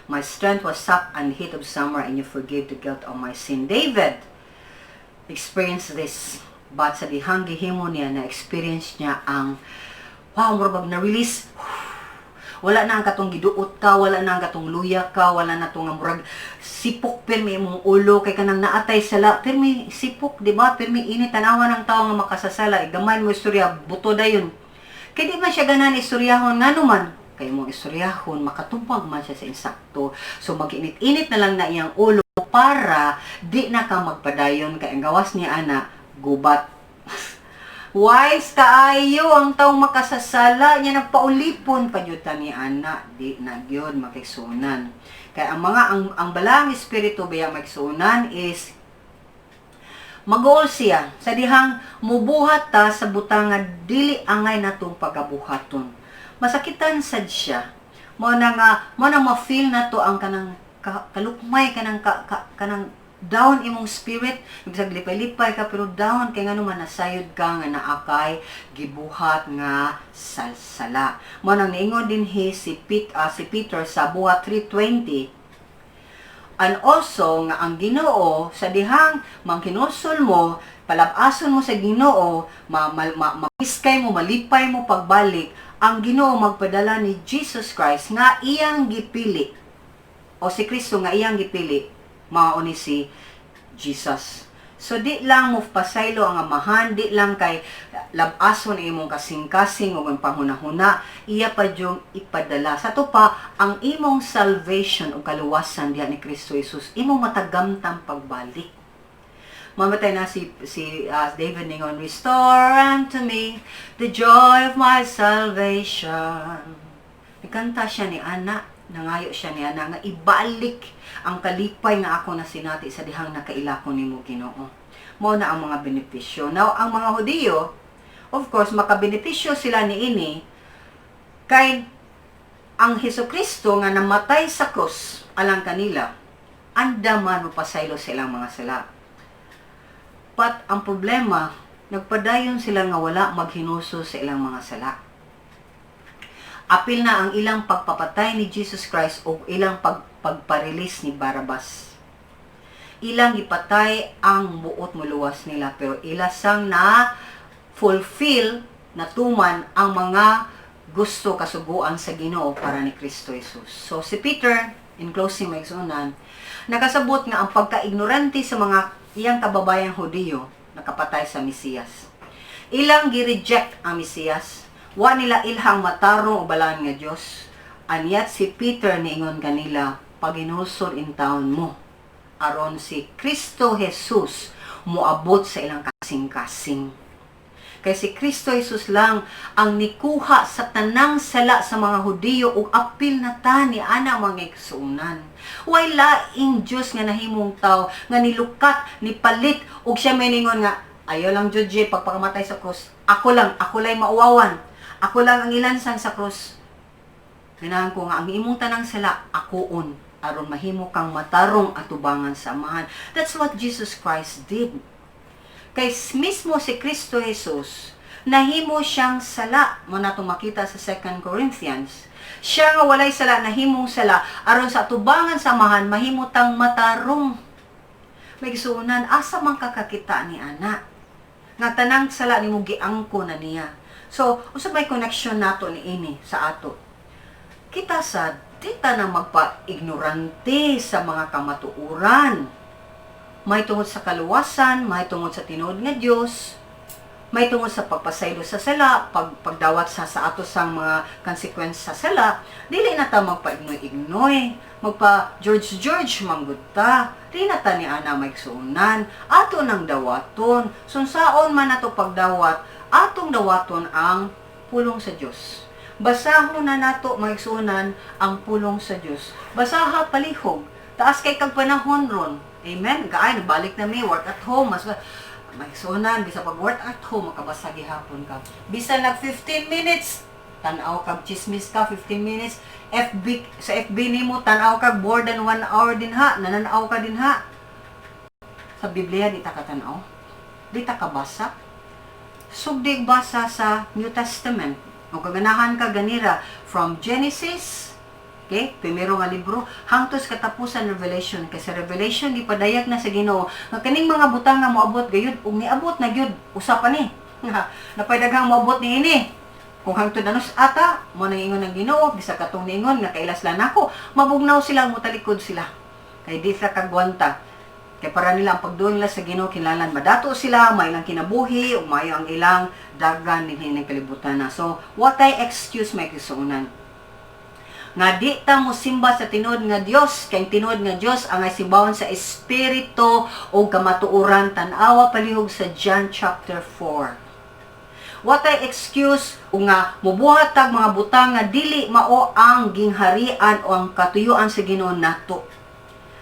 My strength was sapped in the heat of summer and you forgave the guilt of my sin. David experienced this. But sa dihang gihimo niya, na-experience niya ang, wow, murabag na-release. Wala na ang katong giduot ka, wala na ang katong luya ka, wala na itong murag sipok, pirmi imong ulo, kay kanang naatay sala, pirmi sipok, di ba? Pirmi init, tanawan ng tao nga makasasala, gamay mo istorya, buto dayon. Kaya di man siya ganan istoryahon, nga naman, kay mong istoryahon, makatumpag man siya sa insakto. So mag-init-init na lang na iyang ulo para di na ka magpadayon, kay ang gawas niya ana, gubat. Wise kaayo ang taong makasasala niya nagpaulipon padyutan ni ana di na gyud makigsunan. Kaya ang balang espiritu biya magsunan is magol siya sa dihang mubuhat ta sa butang nga dili angay natong pagabuhaton. Masakitan sad siya. Mo na ma-feel nato ang kanang kalukmay kanang down imong spirit, bisag lipay-lipay ka pero down kay ngano man nasayod ka nga naakay gibuhat nga salsala. Mo nang niingon din si Peter sa buhat 3:20. And also nga ang Ginoo sa dihang mangkinusol mo, palabason mo sa Ginoo, mapiskay mo, malipay mo pagbalik, ang Ginoo magpadala ni Jesus Christ nga iyang gipili o si Kristo nga iyang gipili mao ni si Jesus. So di lang mo pasaylo ang amahan, di lang kay labason imong kasing-kasing o ang panghunahuna, iya pa yung ipadala. Sa to pa, ang imong salvation o kaluwasan diha ni Kristo Jesus, imong matagamtang pagbalik. Mamatay na si David ningon, restore unto me the joy of my salvation. Nagkanta siya ni Ana, nangayo siya niya na nga ibalik ang kalipay nga ako na sinati sa dihang nakailako nimo Ginoo. Mao na ang mga benepisyo. Now, ang mga Hudiyo, of course, makabenepisyo sila niini kay ang Hesukristo nga namatay sa krus alang kanila, andaman mapasaylo silang mga sala. But ang problema, nagpadayon sila nga wala maghinuso sa ilang mga sala. Apil na ang ilang pagpapatay ni Jesus Christ o ilang pagparilis ni Barabas. Ilang ipatay ang buot muluwas nila pero ilasang na fulfill na tuman ang mga gusto kasuguan sa Ginoo para ni Kristo Jesus. So si Peter, in closing maigsunan, nakasabot nga ang pagka-ignorante sa mga iyang kababayang Hudiyo nakapatay sa Mesiyas. Ilang gi-reject ang Mesiyas. Wa nila ilhang matarong o balaan nga Diyos. Anyat si Peter niingon kanila, paginusod in taon mo. Aron si Kristo Jesus muabot sa ilang kasing-kasing. Kay si Kristo Jesus lang ang nikuha sa tanang sala sa mga Hudiyo ug apil na ta ni ana mga igsuunan. Way laing Diyos nga nahimong tao nga nilukat, nipalit ug siya meningon nga ayo lang Jojie pagpakamatay sa krus. Ako lay mauwawan. Ako lang ang ilansang sa krus. Ganahan ko nga, ang imong tanang sala, akoon, aron mahimo kang matarong atubangan sa amahan. That's what Jesus Christ did. Kay mismo si Kristo Jesus, nahimo siyang sala. Mo na itong makita sa 2 Corinthians. Siya nga walay sala, nahimong sala, aron sa atubangan sa amahan, mahimo tang matarong. May gisuunan, asa man kakakita ni ana. Nga tanang sala ni mo giangko na niya. So, usap may connection nato ni ini sa ato. Kita sa dita na magpa-ignorante sa mga kamatuuran. May tungod sa kaluwasan, may tungod sa tinuod nga Dios, may tungod sa pagpasaylo sa sala, pagdawat sa ato sang mga consequence sa sala, dili na ta magpa-ignoy-ignoy, magpa-George manggutta, di na ta ni ana maigsuunan, ato nang dawaton, sunsaon man ato pagdawat, atong dawaton ang pulong sa Dios. Basahon na nato maigsunan ang pulong sa Dios. Basaha palihog. Taas kay kag panahon ron. Amen. Gaay nabalik na mi work at home mas maigsunan bisa pag work at home makabasa gihapon ka. Bisa nag 15 minutes tan-aw kag chismis ka 15 minutes. Sa FB nimo tan-aw kag more than 1 hour din ha. Nananaw ka din ha. Sa Biblia di ta ka tan-aw. Di ta ka basa. Sugdig basa sa New Testament. O kaganahan ka ganira from Genesis Okay? Primero nga libro, hangtod sa katapusan Revelation. Kasi Revelation, gipadayag na sa Ginoo. Nga kaning mga butang nga moabot gayud, ug niabot na gyud usa pa ni. Napay daghang moabot ni ini. Kung hangtod anos ata, mo nang ingon ng Ginoo, bisa katong niingon nga kailaslan nako, mabugnaw sila, mutalikod sila. Kay di sila kagwanta. Kay para nila ang pagduol nila sa Ginoo kinahanglan madato sila, may ilang kinabuhi, ug maayo ang ilang dagan dinhi ng kalibutan na. So, what I excuse may kisuunan. Nga di ta mo simba sa tinuod nga Dios, kay tinuod nga Dios ang sibawon sa espiritu o kamatuoran, tan-awa palihog sa John chapter 4. What I excuse nga mubuhat tag mga butang nga dili mao ang gingharian o ang katuyuan sa Ginoo nato.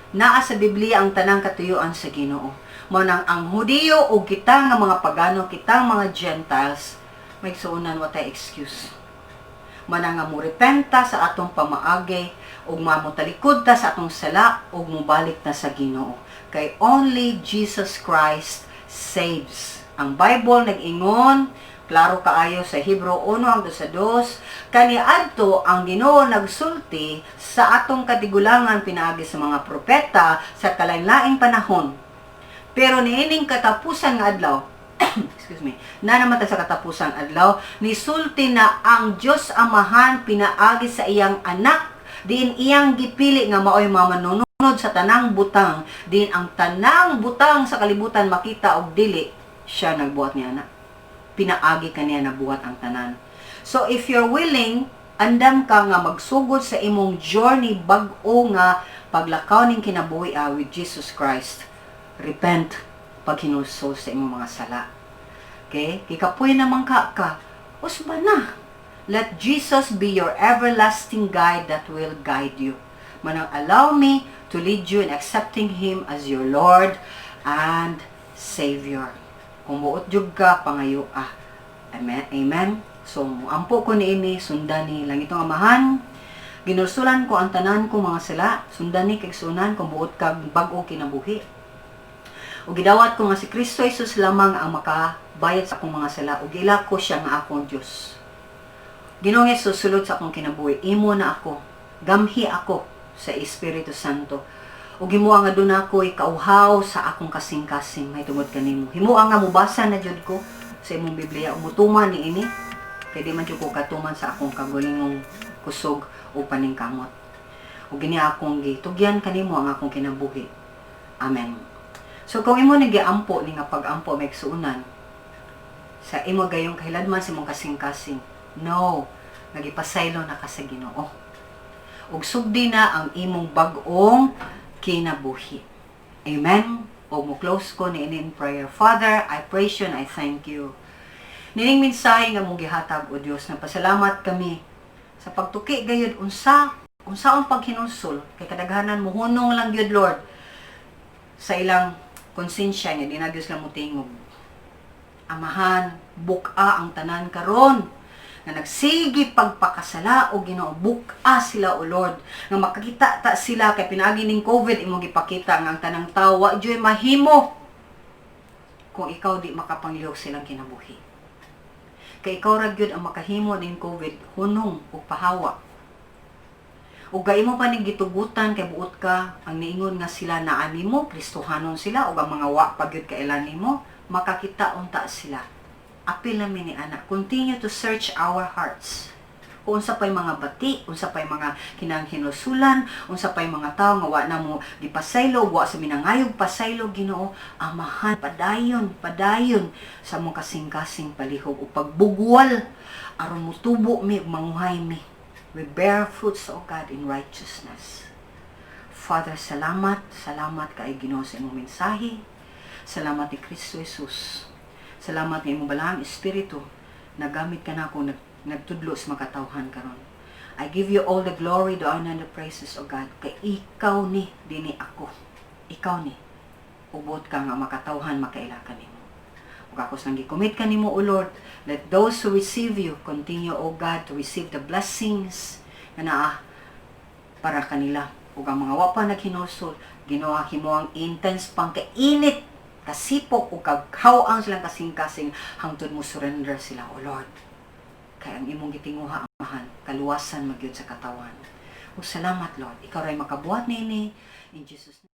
Naa sa Biblia ang tanang katuyuan sa Ginoo. Mao nang ang Hudiyo o kita nga mga pagano, kita mga Gentiles, may suunan what I excuse. Mana nga mo repenta sa atong pamaagi ug mamutalikod ta sa atong sala ug mobalik ta sa Ginoo. Kay only Jesus Christ saves. Ang Bible nag-ingon, klaro kaayo sa Hebro 1:2, kaniadto ang Ginoo nagsulti sa atong katigulangan pinaagi sa mga propeta sa kalain-laing panahon. Pero niining katapusan nga adlaw, excuse me, na naman sa katapusang adlaw, nisulti na ang Diyos Amahan pinaagi sa iyang anak, diin iyang gipili nga maoy mamanunod sa tanang butang, diin ang tanang butang sa kalibutan makita og dili, siya nagbuhat niya na. Pinaagi kaniya na buhat ang tanan. So if you're willing, andam ka nga magsugod sa imong journey bag-o nga paglakaw ning kinabuhi with Jesus Christ. Repent pag hinulsol sa imong mga sala. Okay? Kikapoy naman ka. Usba na. Let Jesus be your everlasting guide that will guide you. Manang allow me to lead you in accepting Him as your Lord and Savior. Kung buot jud ka, pangayo Amen? Amen? So, ampo ko ni ini, sundan ni lang itong Amahan. Ginulsulan ko ang tanan ko mga sala, sundan ni kagsunan kung buot ka bag-o kinabuhi. O gidawat ko nga si Kristo Jesus lamang ang makabayad sa akong mga sala o gila ko siya nga akong Diyos. Ginoong Hesus, sulod sa akong kinabuhi, imo na ako, gamhi ako sa Espiritu Santo. O himuha nga doon ako ikauhaw sa akong kasing-kasing, may tungod kanimo. Himuha nga mubasa na jud ko sa imong Biblia, umutuman ni ini, kaya di man jud ko katuman sa akong kagulingong kusog o paningkamot. O gini akong gitugyan kanimo ang akong kinabuhi. Amen. So kung imo nagiampo ni nga pag-ampo may suunan sa imo gayong kahiladman sa imong kasing-kasing, no, nagipasaylo na ka sa Ginoo. Ug sugdi na ang imong bag-ong kinabuhi. Amen. O mo close ko ni in prayer. Father, I praise you and I thank you. Nining mensahe nga mong gihatag o Dios, nagpasalamat kami sa pagtuki gayud unsaon paghinulsol kay kadaghanan mo hunong lang gyud Lord sa ilang konsensya nga dinagos lang mo tingog. Amahan, buka ang tanan karon nga nagsigi pagpakasala o Ginoo, buka sila o Lord nga makakita ta sila kay pinaagi ning COVID imong gipakita nga ang tanang tawo wa joy mahimo kung ikaw di makapanglihok silang kinabuhi. Kay ikaw ra gyud ang makahimo ning COVID hunong o pahawa. Ug gay mo pa ning gitugutan kay buot ka ang niingon nga sila naa nimo, Kristohanon sila ug ang mga wa pa gyud kailan nimo, makakita unta sila. Apil namin ni anak, continue to search our hearts. Kung unsa pay mga bati, unsa pay mga kinanghinusulan, unsa pay mga tawo nga wa na mo gipasaylo, wa sa minangayog pasaylo Ginoo, Amahan padayon sa mong kasing-kasing palihog o pagbugwal aron mutubo mi ug manguhay mi. We bear fruits, O God, in righteousness. Father, salamat kay Ginoo sa imong mensahe. Salamat ni Kristo Jesus. Salamat ni imong balahang Espiritu. Nagamit ka na ako, nagtudlo sa makatawhan karon. I give you all the glory, the honor, and the praises, O God. Kay ikaw ni, dini ako. Ikaw ni. Ubot ka nga makatawhan, makaila ka nimo. Ug ako sang gicommit ka nimo, O Lord, let those who receive you continue, O God, to receive the blessings na naa para kanila. Ug ang mga wa pa naghinusol, Ginoo, himuang intense pang kainit, kasipok ug kaghaw-ang silang kasing-kasing hangtod mo surrender sila, O Lord. Kay ang imong gitinguha, Amahan, kaluwasan magyud sa katawan. Ug salamat Lord, ikaw ray makabuhat nini in Jesus name.